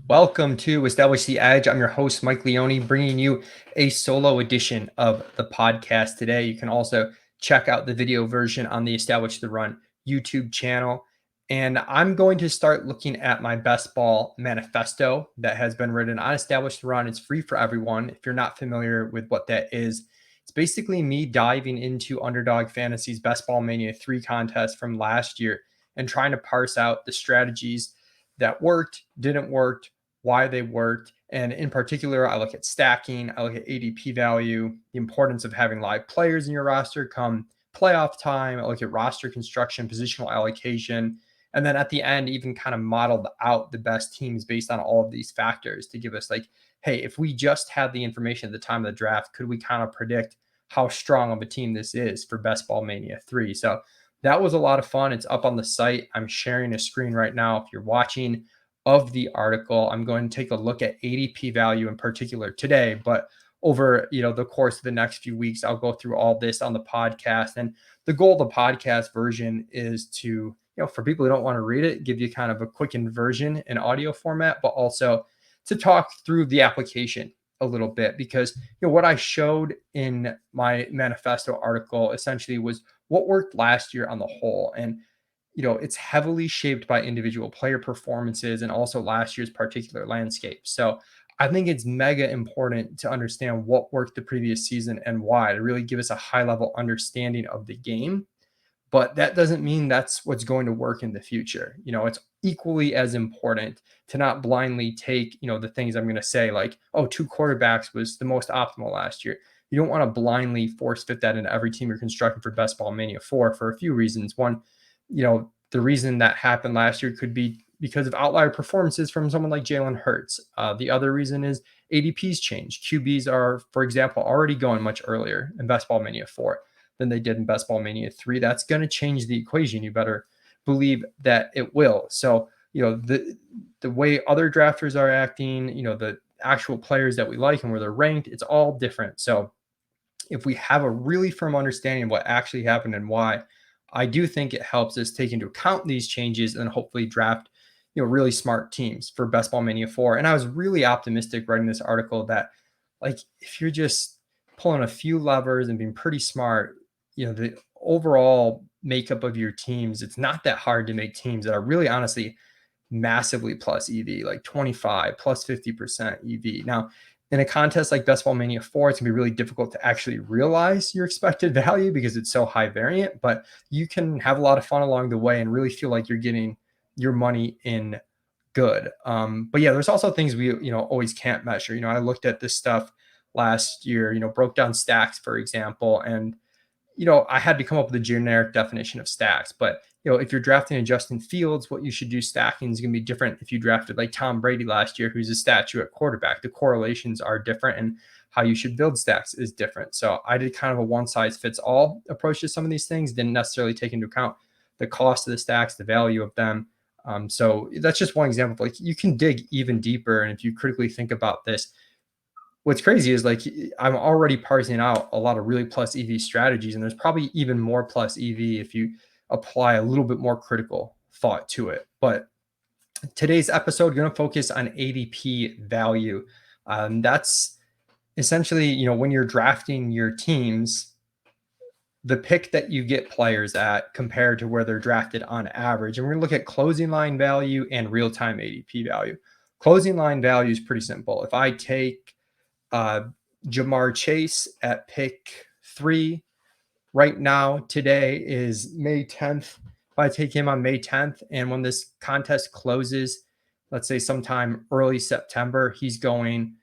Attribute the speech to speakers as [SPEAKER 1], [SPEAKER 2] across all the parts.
[SPEAKER 1] Welcome to Establish the Edge. I'm your host, Mike Leone, bringing you a solo edition of the podcast today. You can also check out the video version on the Establish the Run YouTube channel. And I'm going to start looking at my best ball manifesto that has been written on Establish the Run. It's free for everyone. If you're not familiar with what that is, it's basically me diving into Underdog Fantasy's Best Ball Mania 3 contest from last year and trying to parse out the strategies that worked, didn't work, why they worked. And in particular, I look at stacking, I look at ADP value, the importance of having live players in your roster come playoff time. I look at roster construction, positional allocation, and then at the end, even kind of modeled out the best teams based on all of these factors to give us like, hey, if we just had the information at the time of the draft, could we kind of predict how strong of a team this is for Best Ball Mania 3? So that was a lot of fun. It's up on the site. I'm sharing a screen right now. If you're watching of the article, I'm going to take a look at ADP value in particular today, but over the course of the next few weeks, I'll go through all this on the podcast. And the goal of the podcast version is to, for people who don't want to read it, give you kind of a quickened version in audio format, but also to talk through the application a little bit, because what I showed in my manifesto article essentially was what worked last year on the whole. And it's heavily shaped by individual player performances and also last year's particular landscape. So I think it's mega important to understand what worked the previous season and why, to really give us a high level understanding of the game. But that doesn't mean that's what's going to work in the future. It's equally as important to not blindly take, the things I'm going to say, like, oh, two quarterbacks was the most optimal last year. You don't want to blindly force fit that into every team you're constructing for Best Ball Mania 4 for a few reasons. One, the reason that happened last year could be because of outlier performances from someone like Jalen Hurts. The other reason is ADP's changed. QBs are, for example, already going much earlier in Best Ball Mania 4 than they did in Best Ball Mania 3. That's going to change the equation. You better believe that it will. So, the way other drafters are acting, the actual players that we like and where they're ranked, it's all different. So if we have a really firm understanding of what actually happened and why, I do think it helps us take into account these changes and hopefully draft, really smart teams for Best Ball Mania 4. And I was really optimistic writing this article that, like, if you're just pulling a few levers and being pretty smart, the overall makeup of your teams, it's not that hard to make teams that are really honestly massively plus EV, like 25 plus 50% EV. Now, in a contest like Best Ball Mania 4, it's gonna be really difficult to actually realize your expected value because it's so high variant, but you can have a lot of fun along the way and really feel like you're getting your money in good. But yeah, there's also things we, always can't measure. I looked at this stuff last year, broke down stacks, for example, and I had to come up with a generic definition of stacks, but if you're drafting a Justin Fields, what you should do stacking is going to be different if you drafted like Tom Brady last year, who's a statue at quarterback. The correlations are different and how you should build stacks is different. So I did kind of a one size fits all approach to some of these things, didn't necessarily take into account the cost of the stacks, the value of them. So that's just one example. Like, you can dig even deeper. And if you critically think about this, what's crazy is, like, I'm already parsing out a lot of really plus EV strategies, and there's probably even more plus EV if you apply a little bit more critical thought to it. But today's episode, going to focus on ADP value. That's essentially, when you're drafting your teams, the pick that you get players at compared to where they're drafted on average. And we're going to look at closing line value and real-time ADP value. Closing line value is pretty simple. If I take Jamar Chase at pick 3 right now, today is May 10th. If I take him on May 10th, and when this contest closes, let's say sometime early September, he's going,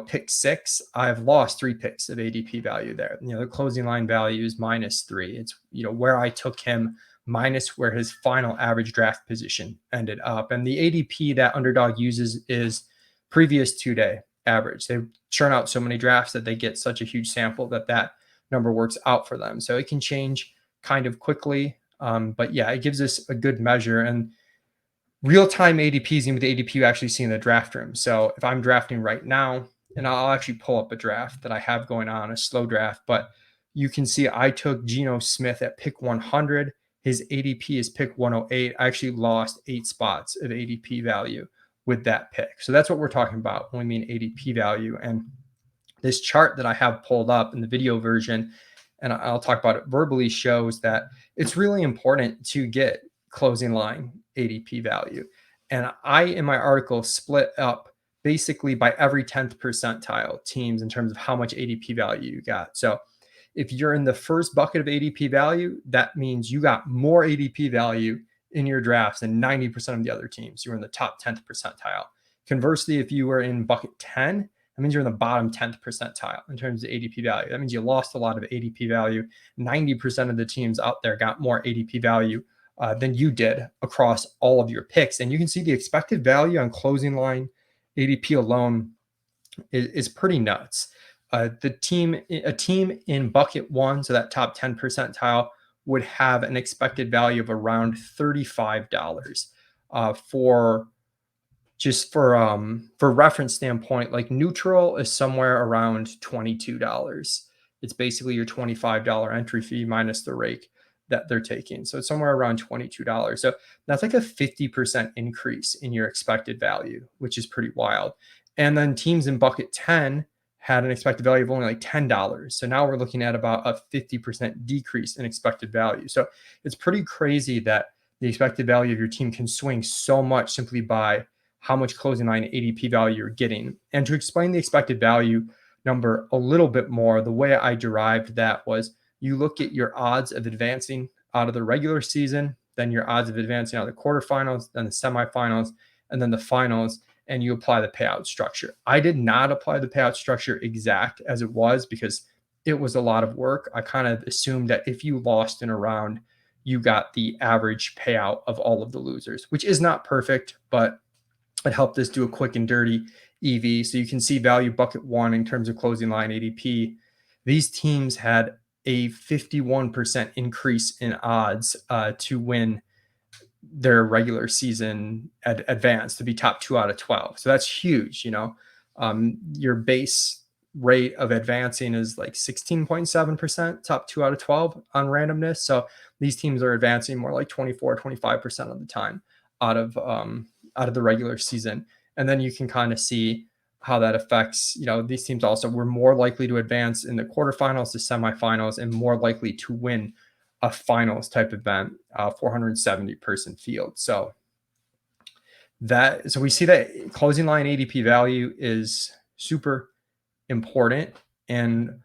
[SPEAKER 1] pick 6. I've lost 3 picks of ADP value there. The closing line value is -3. It's, where I took him minus where his final average draft position ended up. And the ADP that Underdog uses is previous 2-day average. They churn out so many drafts that they get such a huge sample that number works out for them. So it can change kind of quickly. But yeah, it gives us a good measure. And real-time ADP is going to be the ADP you actually see in the draft room. So if I'm drafting right now, and I'll actually pull up a draft that I have going on, a slow draft, but you can see I took Geno Smith at pick 100. His ADP is pick 108. I actually lost 8 spots of ADP value with that pick. So that's what we're talking about when we mean ADP value. And this chart that I have pulled up in the video version, and I'll talk about it verbally, shows that it's really important to get closing line ADP value. And I, in my article, split up basically by every 10th percentile teams in terms of how much ADP value you got. So if you're in the first bucket of ADP value, that means you got more ADP value in your drafts than 90% of the other teams. You're in the top 10th percentile. Conversely, if you were in bucket 10, that means you're in the bottom 10th percentile in terms of ADP value. That means you lost a lot of ADP value. 90% of the teams out there got more ADP value than you did across all of your picks. And you can see the expected value on closing line ADP alone is pretty nuts. A team in bucket one, so that top 10 percentile, would have an expected value of around $35 for reference standpoint. Like neutral is somewhere around $22. It's basically your $25 entry fee minus the rake that they're taking. So it's somewhere around $22. So that's like a 50% increase in your expected value, which is pretty wild. And then teams in bucket 10 had an expected value of only like $10. So now we're looking at about a 50% decrease in expected value. So it's pretty crazy that the expected value of your team can swing so much simply by how much closing line ADP value you're getting. And to explain the expected value number a little bit more, the way I derived that was you look at your odds of advancing out of the regular season, then your odds of advancing out of the quarterfinals, then the semifinals, and then the finals, and you apply the payout structure. I did not apply the payout structure exact as it was because it was a lot of work. I kind of assumed that if you lost in a round, you got the average payout of all of the losers, which is not perfect, but it helped us do a quick and dirty EV. So you can see value bucket one in terms of closing line ADP. These teams had a 51% increase in odds to win their regular season advance, to be top 2 out of 12. So that's huge. Your base rate of advancing is like 16.7%, top 2 out of 12 on randomness. So these teams are advancing more like 24-25% of the time out of the regular season. And then you can kind of see how that affects, these teams also were more likely to advance in the quarterfinals to semifinals and more likely to win a finals type event, 470 person field. So we see that closing line ADP value is super important. And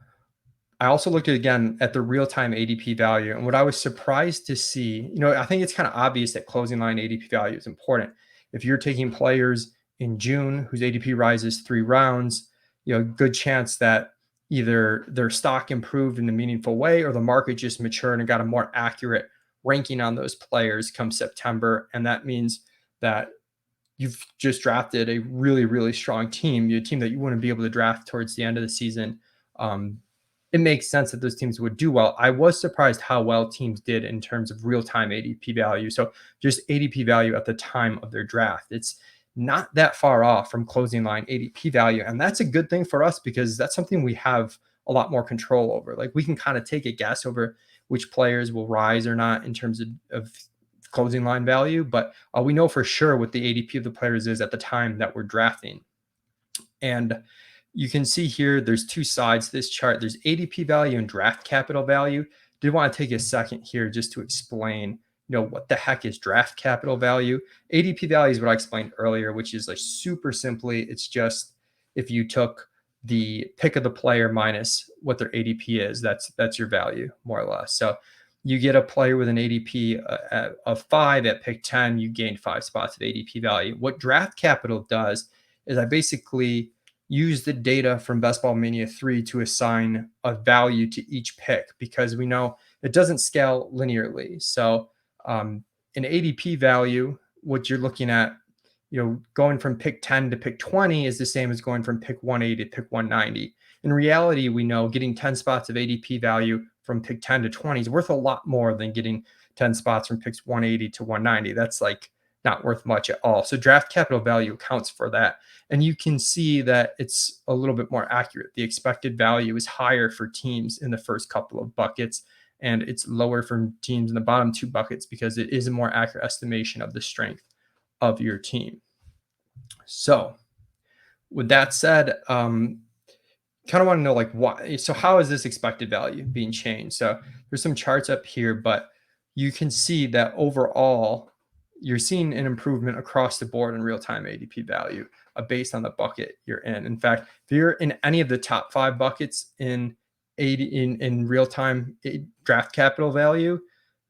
[SPEAKER 1] I also looked again at the RealTime ADP value. And what I was surprised to see, I think it's kind of obvious that closing line ADP value is important. If you're taking players in June whose ADP rises 3 rounds, good chance that either their stock improved in a meaningful way or the market just matured and got a more accurate ranking on those players come September. And that means that you've just drafted a really, really strong team, a team that you wouldn't be able to draft towards the end of the season. It makes sense that those teams would do well. I was surprised how well teams did in terms of real-time ADP value. So just ADP value at the time of their draft. It's not that far off from closing line ADP value. And that's a good thing for us because that's something we have a lot more control over. Like we can kind of take a guess over which players will rise or not in terms of closing line value, but we know for sure what the ADP of the players is at the time that we're drafting. And you can see here, there's 2 sides to this chart. There's ADP value and draft capital value. Did want to take a second here just to explain, what the heck is draft capital value? ADP value is what I explained earlier, which is like super simply, it's just if you took the pick of the player minus what their ADP is, that's your value more or less. So you get a player with an ADP of 5 at pick 10, you gained 5 spots of ADP value. What draft capital does is I basically use the data from Best Ball Mania 3 to assign a value to each pick because we know it doesn't scale linearly. So an ADP value, what you're looking at, going from pick 10 to pick 20 is the same as going from pick 180 to pick 190. In reality, we know getting 10 spots of ADP value from pick 10 to 20 is worth a lot more than getting 10 spots from picks 180 to 190. That's like not worth much at all. So draft capital value accounts for that. And you can see that it's a little bit more accurate. The expected value is higher for teams in the first couple of buckets, and it's lower for teams in the bottom 2 buckets because it is a more accurate estimation of the strength of your team. So with that said, kind of want to know like why. So how is this expected value being changed? So there's some charts up here, but you can see that overall you're seeing an improvement across the board in real-time ADP value based on the bucket you're in. In fact, if you're in any of the top 5 buckets in 80 in real-time draft capital value,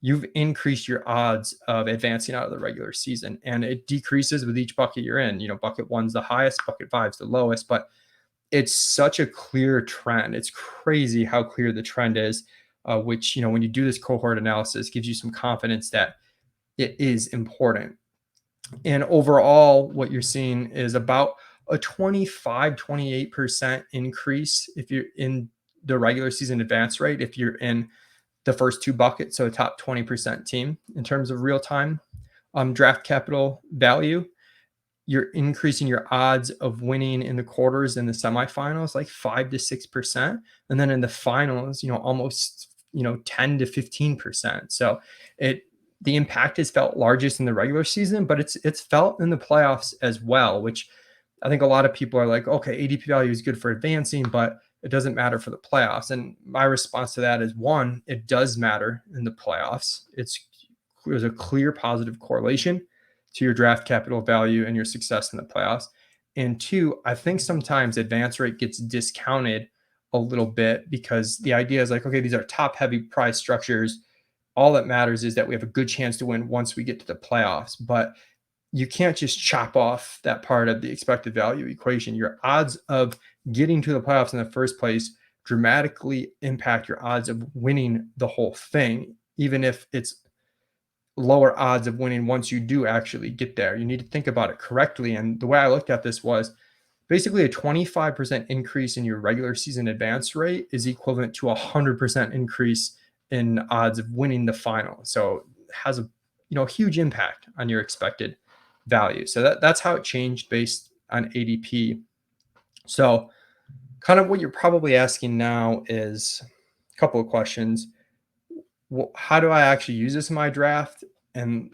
[SPEAKER 1] you've increased your odds of advancing out of the regular season, and it decreases with each bucket you're in. Bucket one's the highest, bucket five's the lowest, but it's such a clear trend. It's crazy how clear the trend is, which, when you do this cohort analysis, gives you some confidence that it is important. And overall, what you're seeing is about a 28% increase if you're in the regular season advance rate, if you're in the first 2 buckets, so a top 20% team in terms of real time draft capital value. You're increasing your odds of winning in the quarters and the semifinals like 5 to 6%, and then in the finals, almost 10 to 15%. So the impact is felt largest in the regular season, but it's felt in the playoffs as well, which I think a lot of people are like, okay, ADP value is good for advancing, but it doesn't matter for the playoffs. And my response to that is, one, it does matter in the playoffs. There's a clear positive correlation to your draft capital value and your success in the playoffs. And two, I think sometimes advance rate gets discounted a little bit because the idea is like, okay, these are top heavy prize structures. All that matters is that we have a good chance to win once we get to the playoffs. But you can't just chop off that part of the expected value equation. Your odds of getting to the playoffs in the first place dramatically impact your odds of winning the whole thing, even if it's lower odds of winning once you do actually get there. You need to think about it correctly. And the way I looked at this was basically a 25% increase in your regular season advance rate is equivalent to a 100% increase in odds of winning the final. So it has a huge impact on your expected value. So that's how it changed based on ADP. So kind of what you're probably asking now is a couple of questions. How do I actually use this in my draft? And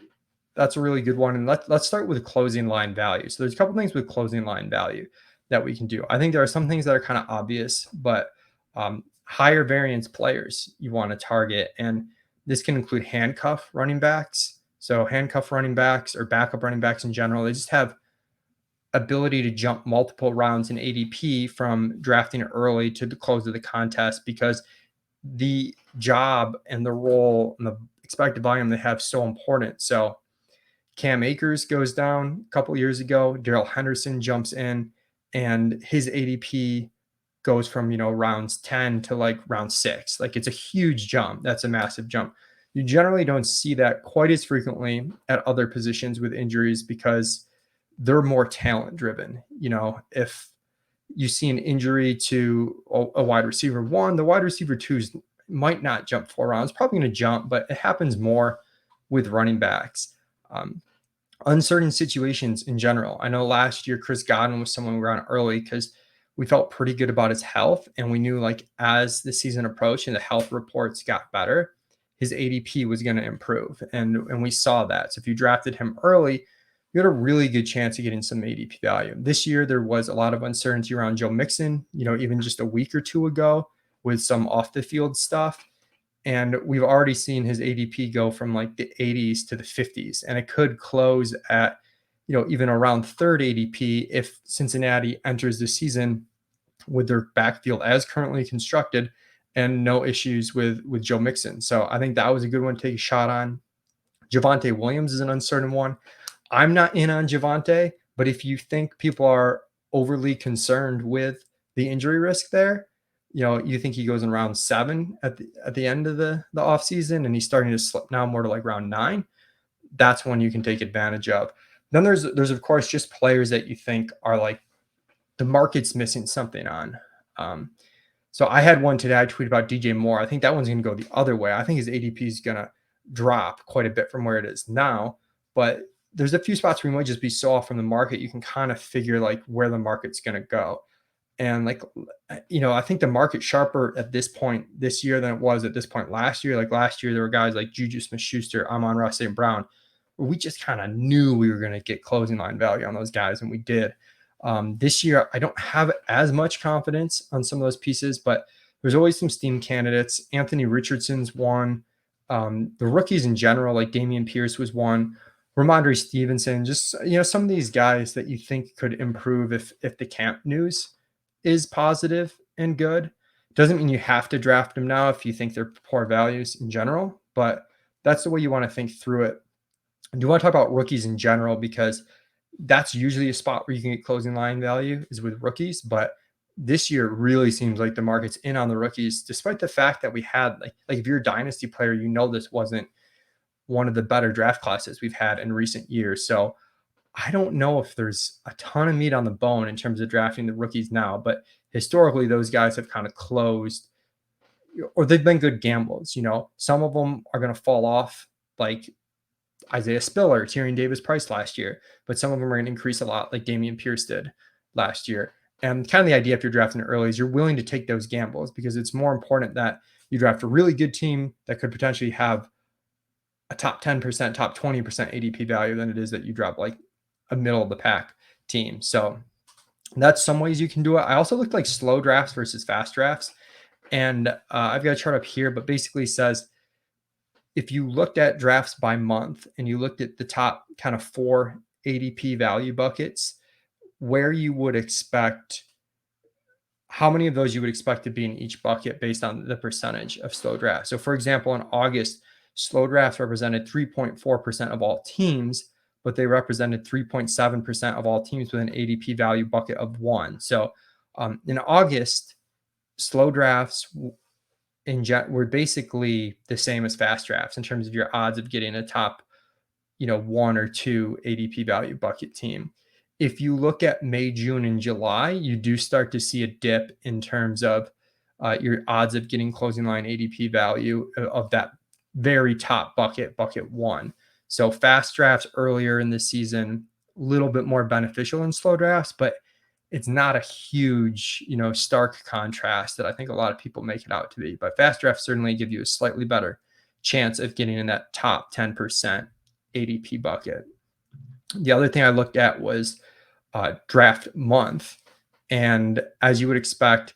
[SPEAKER 1] that's a really good one. And let's start with closing line value. So there's a couple things with closing line value that we can do. I think there are some things that are kind of obvious, but higher variance players you want to target. And this can include handcuff running backs. So handcuff running backs or backup running backs in general, they just have ability to jump multiple rounds in ADP from drafting early to the close of the contest because the job and the role and the expected volume they have so important. So Cam Akers goes down a couple years ago. Darrell Henderson jumps in, and his ADP goes from rounds 10 to like round 6. Like it's a huge jump. That's a massive jump. You generally don't see that quite as frequently at other positions with injuries because they're more talent driven. If you see an injury to a wide receiver one, the wide receiver twos might not jump 4 rounds, probably going to jump, but it happens more with running backs. Uncertain situations in general. I know last year Chris Godwin was someone we were on early because we felt pretty good about his health, and we knew like as the season approached and the health reports got better, his ADP was going to improve, and we saw that. So if you drafted him early, you had a really good chance of getting some ADP value. This year there was a lot of uncertainty around Joe Mixon, even just a week or two ago with some off the field stuff. And we've already seen his ADP go from like the 80s to the 50s. And it could close at, even around third ADP if Cincinnati enters the season with their backfield as currently constructed and no issues with Joe Mixon. So I think that was a good one to take a shot on. Javonte Williams is an uncertain one. I'm not in on Javonte, but if you think people are overly concerned with the injury risk there, you think he goes in round 7 at the end of the offseason and he's starting to slip now more to like round 9, that's one you can take advantage of. Then there's of course just players that you think are like the market's missing something on. So I had one today, I tweeted about DJ Moore. I think that one's going to go the other way. I think his ADP is going to drop quite a bit from where it is now, but there's a few spots where you might just be so off from the market. You can kind of figure like where the market's going to go. And like, I think the market's sharper at this point this year than it was at this point last year. Like last year, there were guys like Juju Smith-Schuster, Amon-Ra St. Brown, where we just kind of knew we were going to get closing line value on those guys, and we did. This year, I don't have as much confidence on some of those pieces, but there's always some steam candidates. Anthony Richardson's one. The rookies in general, like Damian Pierce was one. Ramondre Stevenson, just some of these guys that you think could improve if the camp news is positive and good. Doesn't mean you have to draft them now if you think they're poor values in general, but that's the way you want to think through it. I do want to talk about rookies in general because that's usually a spot where you can get closing line value is with rookies. But this year really seems like the market's in on the rookies, despite the fact that we had like if you're a dynasty player, this wasn't one of the better draft classes we've had in recent years. So I don't know if there's a ton of meat on the bone in terms of drafting the rookies now, but historically those guys have kind of closed, or they've been good gambles. Some of them are going to fall off, like Isaiah Spiller, Tyrion Davis-Price last year, but some of them are going to increase a lot, like Damian Pierce did last year. And kind of the idea if you're drafting early is you're willing to take those gambles because it's more important that you draft a really good team that could potentially have a top 10%, top 20% ADP value than it is that you drop like a middle of the pack team. So that's some ways you can do it. I also looked like slow drafts versus fast drafts. And I've got a chart up here, but basically says if you looked at drafts by month and you looked at the top kind of 4 ADP value buckets, where you would expect, how many of those you would expect to be in each bucket based on the percentage of slow drafts. So for example, in August, slow drafts represented 3.4% of all teams, but they represented 3.7% of all teams with an ADP value bucket of 1. So in August, slow drafts were basically the same as fast drafts in terms of your odds of getting a top, 1 or 2 ADP value bucket team. If you look at May, June, and July, you do start to see a dip in terms of your odds of getting closing line ADP value of that very top bucket 1. So fast drafts earlier in the season, a little bit more beneficial in slow drafts, but it's not a huge, stark contrast that I think a lot of people make it out to be. But fast drafts certainly give you a slightly better chance of getting in that top 10% ADP bucket. The other thing I looked at was draft month. And as you would expect,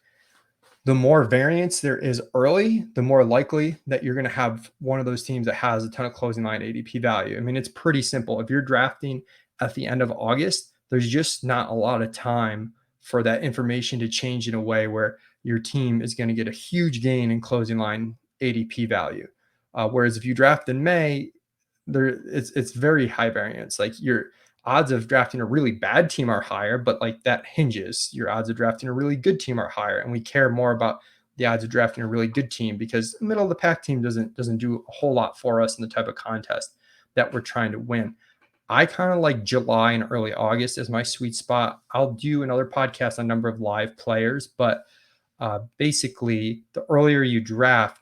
[SPEAKER 1] the more variance there is early, the more likely that you're going to have one of those teams that has a ton of closing line ADP value. I mean, it's pretty simple. If you're drafting at the end of August, there's just not a lot of time for that information to change in a way where your team is going to get a huge gain in closing line ADP value. Whereas if you draft in May, it's very high variance. Like your odds of drafting a really bad team are higher, but like that hinges. Your odds of drafting a really good team are higher, and we care more about the odds of drafting a really good team because the middle of the pack team doesn't do a whole lot for us in the type of contest that we're trying to win. I kind of like July and early August as my sweet spot. I'll do another podcast on number of live players, but basically the earlier you draft,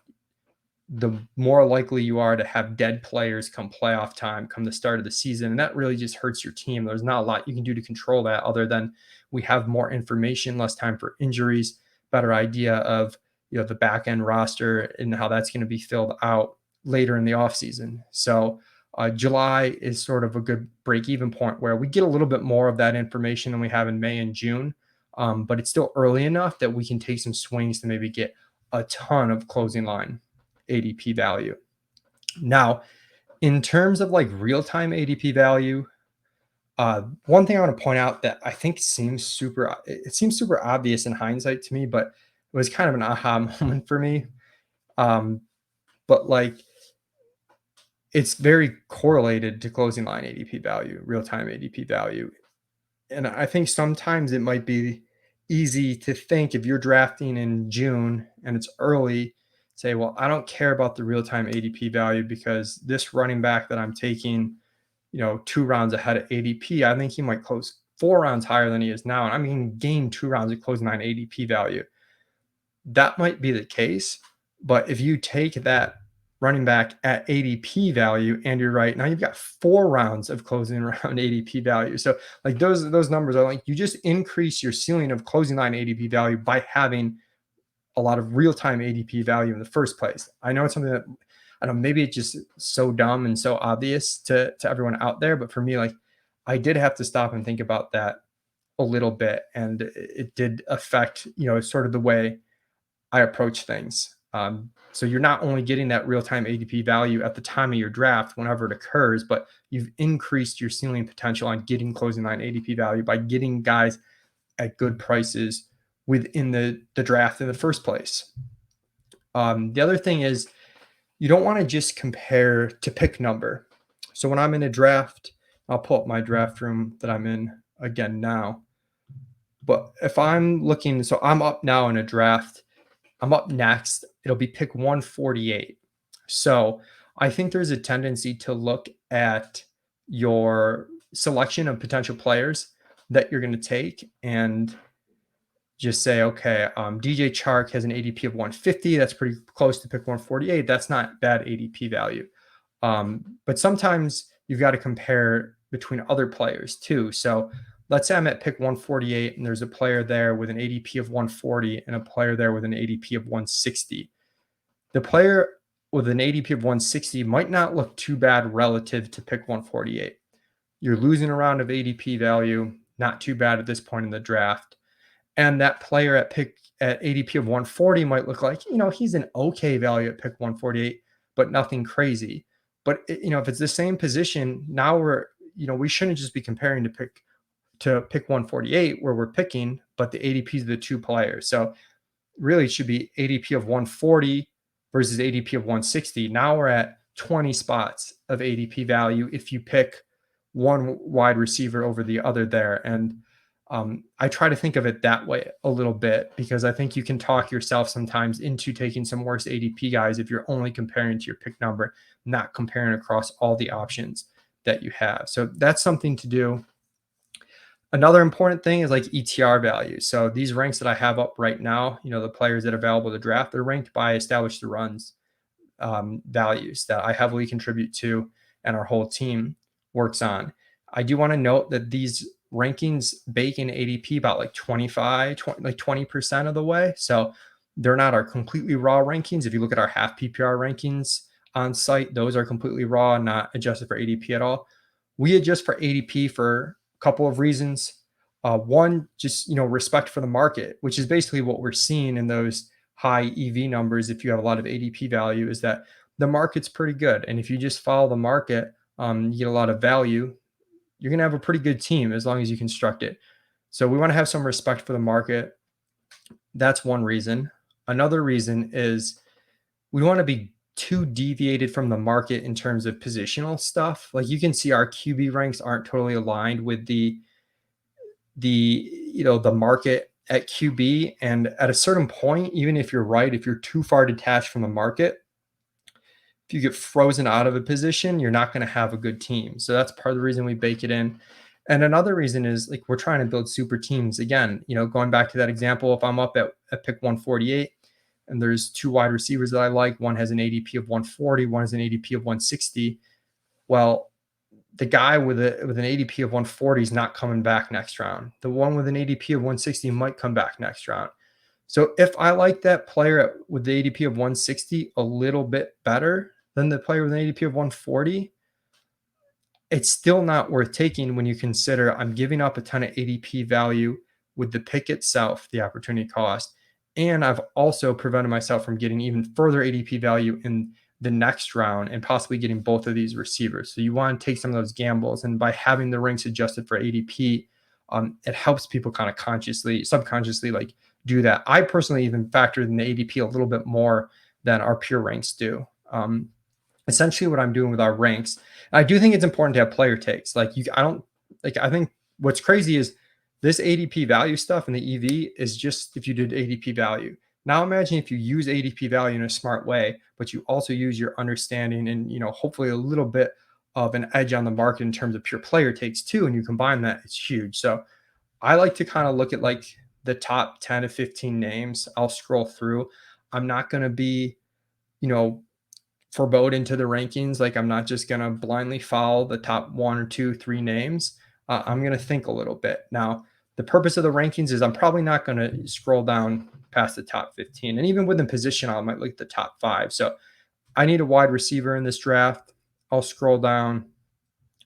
[SPEAKER 1] the more likely you are to have dead players come playoff time, come the start of the season. And that really just hurts your team. There's not a lot you can do to control that other than we have more information, less time for injuries, better idea of, the back end roster and how that's going to be filled out later in the offseason. So July is sort of a good break-even point where we get a little bit more of that information than we have in May and June. But it's still early enough that we can take some swings to maybe get a ton of closing line ADP value. Now, in terms of like real-time ADP value, one thing I want to point out that I think seems super obvious in hindsight to me, but it was kind of an aha moment for me. But like, it's very correlated to closing line ADP value, real-time ADP value. And I think sometimes it might be easy to think if you're drafting in June and it's early, say, well, I don't care about the real-time ADP value because this running back that I'm taking, 2 rounds ahead of ADP, I think he might close 4 rounds higher than he is now. And I'm going to gain 2 rounds of closing line ADP value. That might be the case. But if you take that running back at ADP value and you're right, now you've got 4 rounds of closing around ADP value. So like those numbers are like, you just increase your ceiling of closing line ADP value by having a lot of real-time ADP value in the first place. I know it's something that I don't know, maybe it's just so dumb and so obvious to everyone out there, but for me, like I did have to stop and think about that a little bit, and it did affect, sort of the way I approach things. So you're not only getting that real-time ADP value at the time of your draft, whenever it occurs, but you've increased your ceiling potential on getting closing line ADP value by getting guys at good prices within the draft in the first place. The other thing is you don't want to just compare to pick number. So when I'm in a draft, I'll pull up my draft room that I'm in again now. But if I'm looking, so I'm up now in a draft, I'm up next. It'll be pick 148. So I think there's a tendency to look at your selection of potential players that you're going to take and just say, okay, DJ Chark has an ADP of 150. That's pretty close to pick 148. That's not bad ADP value. But sometimes you've got to compare between other players too. So let's say I'm at pick 148 and there's a player there with an ADP of 140 and a player there with an ADP of 160. The player with an ADP of 160 might not look too bad relative to pick 148. You're losing a round of ADP value, not too bad at this point in the draft. And that player at ADP of 140 might look like, he's an okay value at pick 148, but nothing crazy. But if it's the same position, now we shouldn't just be comparing to pick 148 where we're picking, but the ADPs of the two players. So really it should be ADP of 140 versus ADP of 160. Now we're at 20 spots of ADP value if you pick one wide receiver over the other there. And I try to think of it that way a little bit because I think you can talk yourself sometimes into taking some worse ADP guys if you're only comparing to your pick number, not comparing across all the options that you have. So that's something to do. Another important thing is like ETR value. So these ranks that I have up right now, the players that are available to draft, they're ranked by established runs values that I heavily contribute to and our whole team works on. I do want to note that these rankings bake in ADP about like 20% of the way. So they're not our completely raw rankings. If you look at our half PPR rankings on site, those are completely raw, not adjusted for ADP at all. We adjust for ADP for a couple of reasons. One, just respect for the market, which is basically what we're seeing in those high EV numbers. If you have a lot of ADP value, is that the market's pretty good, and if you just follow the market, you get a lot of value. You're going to have a pretty good team as long as you construct it. So we want to have some respect for the market. That's one reason. Another reason is we want to be too deviated from the market in terms of positional stuff. Like you can see our QB ranks aren't totally aligned with the market at QB. And at a certain point, even if you're right, if you're too far detached from the market, if you get frozen out of a position, you're not going to have a good team. So that's part of the reason we bake it in. And another reason is like we're trying to build super teams. Again, going back to that example, if I'm up at pick 148 and there's two wide receivers that I like, one has an ADP of 140, one has an ADP of 160. Well, the guy with an ADP of 140 is not coming back next round. The one with an ADP of 160 might come back next round. So if I like that player with the ADP of 160 a little bit better than the player with an ADP of 140, it's still not worth taking when you consider I'm giving up a ton of ADP value with the pick itself, the opportunity cost. And I've also prevented myself from getting even further ADP value in the next round and possibly getting both of these receivers. So you want to take some of those gambles. And by having the ranks adjusted for ADP, it helps people kind of subconsciously like do that. I personally even factor in the ADP a little bit more than our pure ranks do. Essentially what I'm doing with our ranks, I do think it's important to have player takes. I think what's crazy is this ADP value stuff in the EV is just if you did ADP value. Now imagine if you use ADP value in a smart way, but you also use your understanding and, hopefully a little bit of an edge on the market in terms of pure player takes too. And you combine that, it's huge. So I like to kind of look at like the top 10 to 15 names. I'll scroll through. I'm not going to be, forebode into the rankings. Like I'm not just going to blindly follow the top 1 or 2, 3 names. I'm going to think a little bit. Now, the purpose of the rankings is I'm probably not going to scroll down past the top 15. And even within position, I might look at the top 5. So I need a wide receiver in this draft. I'll scroll down,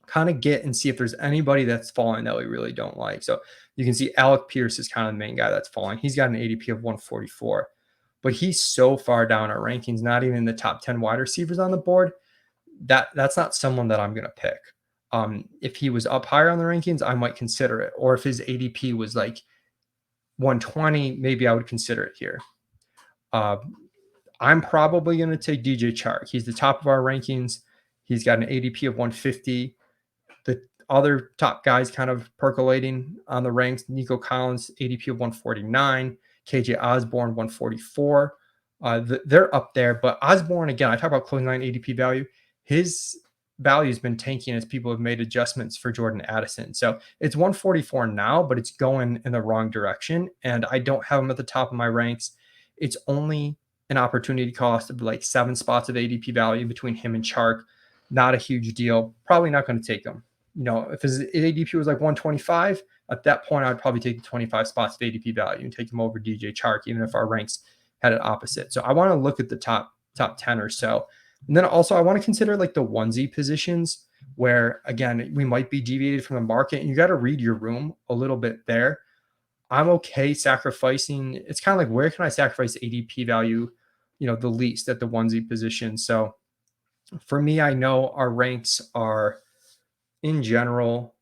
[SPEAKER 1] kind of get and see if there's anybody that's falling that we really don't like. So you can see Alec Pierce is kind of the main guy that's falling. He's got an ADP of 144, but he's so far down our rankings, not even in the top 10 wide receivers on the board. That's not someone that I'm going to pick. If he was up higher on the rankings, I might consider it. Or if his ADP was like 120, maybe I would consider it here. I'm probably going to take DJ Chark. He's the top of our rankings. He's got an ADP of 150. The other top guys kind of percolating on the ranks: Nico Collins, ADP of 149, KJ Osborne, 144. They're up there, but Osborne, again, I talk about closing line ADP value. His value has been tanking as people have made adjustments for Jordan Addison. So it's 144 now, but it's going in the wrong direction. And I don't have him at the top of my ranks. It's only an opportunity cost of like 7 spots of ADP value between him and Chark. Not a huge deal. Probably not going to take him. If his ADP was like 125, at that point, I'd probably take the 25 spots of ADP value and take him over DJ Chark, even if our ranks had it opposite. So I want to look at the top 10 or so. And then also I want to consider like the onesie positions where, again, we might be deviated from the market, and you got to read your room a little bit there. I'm okay sacrificing. It's kind of like, where can I sacrifice ADP value, the least at the onesie position. So for me, I know our ranks are, in general,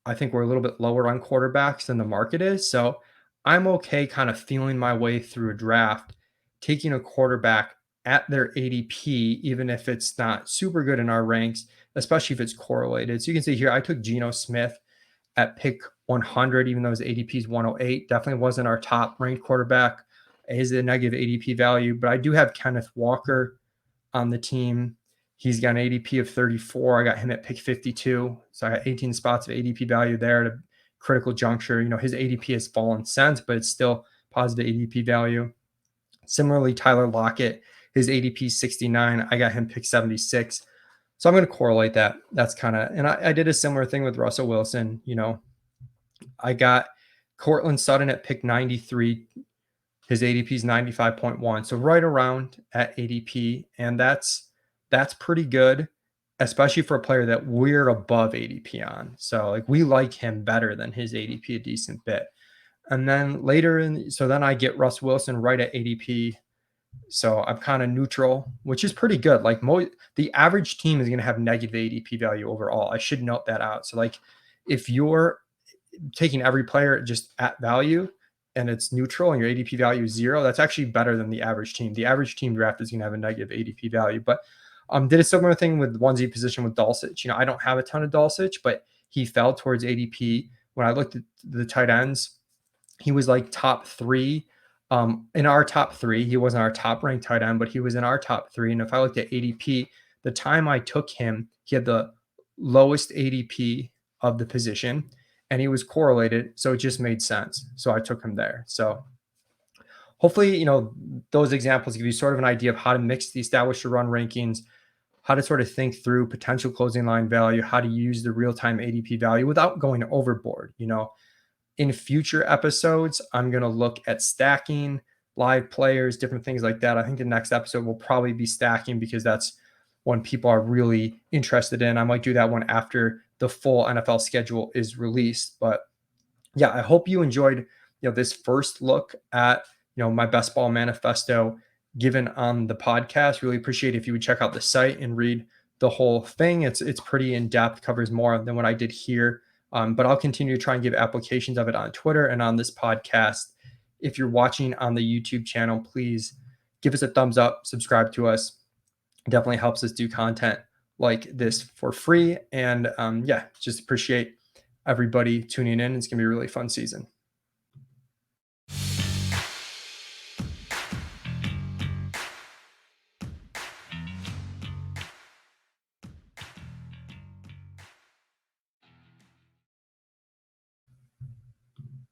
[SPEAKER 1] I think we're a little bit lower on quarterbacks than the market is. So I'm okay kind of feeling my way through a draft, taking a quarterback at their ADP, even if it's not super good in our ranks, especially if it's correlated. So you can see here, I took Geno Smith at pick 100, even though his ADP is 108. Definitely wasn't our top ranked quarterback. It is a negative ADP value, but I do have Kenneth Walker on the team. He's got an ADP of 34. I got him at pick 52. So I got 18 spots of ADP value there at a critical juncture. His ADP has fallen since, but it's still positive ADP value. Similarly, Tyler Lockett, his ADP is 69. I got him pick 76. So I'm going to correlate that. That's kind of, and I did a similar thing with Russell Wilson. I got Cortland Sutton at pick 93. His ADP is 95.1. So right around at ADP. And that's pretty good, especially for a player that we're above ADP on. So like, we like him better than his ADP a decent bit. And then then I get Russ Wilson right at ADP. So I'm kind of neutral, which is pretty good. Like the average team is going to have negative ADP value overall. I should note that out. So like, if you're taking every player just at value and it's neutral and your ADP value is 0, that's actually better than the average team. The average team draft is going to have a negative ADP value. But did a similar thing with onesie position with Dulcich. I don't have a ton of Dulcich, but he fell towards ADP. When I looked at the tight ends, he was like top 3. In our top 3, he wasn't our top ranked tight end, but he was in our top 3. And if I looked at ADP, the time I took him, he had the lowest ADP of the position, and he was correlated. So it just made sense. So I took him there. So hopefully, those examples give you sort of an idea of how to mix the established to run rankings, how to sort of think through potential closing line value, how to use the real-time ADP value without going overboard. In future episodes, I'm going to look at stacking, live players, different things like that. I think the next episode will probably be stacking, because that's one people are really interested in. I might do that one after the full NFL schedule is released. But yeah, I hope you enjoyed, this first look at, my best ball manifesto given on the podcast. Really appreciate if you would check out the site and read the whole thing. It's pretty in depth, covers more than what I did here. But I'll continue to try and give applications of it on Twitter and on this podcast. If you're watching on the YouTube channel, please give us a thumbs up, subscribe to us. It definitely helps us do content like this for free. And just appreciate everybody tuning in. It's going to be a really fun season.